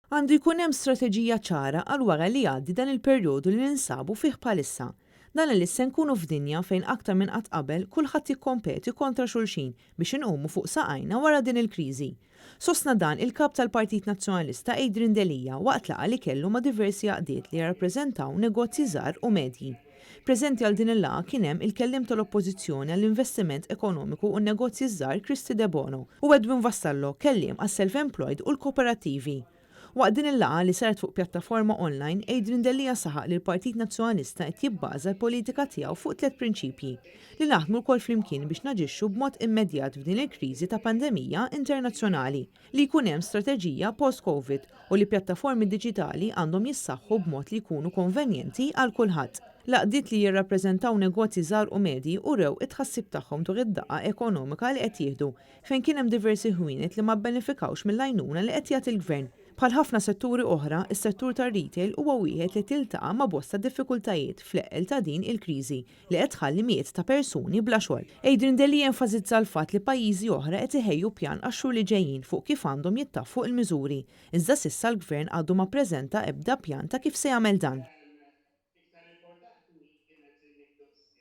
Għandu jkun hemm strateġija ċara għal wara li jgħaddi dan il-perjodu li ninsabu fih bħalissa. Dan li se nkunu f'dinja fejn aktar minn qatt qabel kulħadd jikkompeti kontra xulxin biex inqumu fuq saqajna wara din il-kriżi. Sostna dan il-kap tal-Partit Nazzjonalista Adrian Delija waqt laqa li kellu ma' diversi għaqdiet li jirrappreżentaw negozji żgħar u medji. Preżenti għal din il-laqa kien hemm il-kellim tal-Oppożizzjoni għall-Investiment Ekonomiku u n-Negozji żgħar Kristi De Bono u Edwin Vassallo kellim għas-self-employed u l-kooperattivi. Waqt din il-laqa li saret fuq pjattaforma online, Adrian Delija saħaq li l-Partit Nazzjonalista qed jibbaża l-politika tiegħu fuq 3 prinċipji li naħdmu wkoll flimkien biex naġixxu b'mod immedjat f'din il-kriżi ta' pandemija internazzjonali, li jkun hemm strateġija post-COVID u li pjattaformi diġitali għandhom jissaħħu b'mod li jkunu konvenjenti għal kulħadd. Laqdiet li jirrappreżentaw negozji żgħar u medji u rew it-tħassib tagħhom dwar id-daqqa ekonomika li qed jieħdu fejn kien hemm diversi ħwienet li ma bbenefikawx mill-għajnuna li qed jagħti l-Gvern. Bħal ħafna setturi oħra, is-settur tar-retail huwa wieħed li tiltaqa' ma' bosta diffikultajiet fl-eqel ta' din il-kriżi li qed tħalli miet ta' persuni bla xogħol. Adrian Delija enfasizza l-fatt li pajjiżi oħra qed iħejju pjan għax-xhur li ġejjin fuq kif għandhom jittaffu il-miżuri. Iżda s'issa l-Gvern għadu ma ppreżenta ebda pjan ta' kif se jagħmel dan.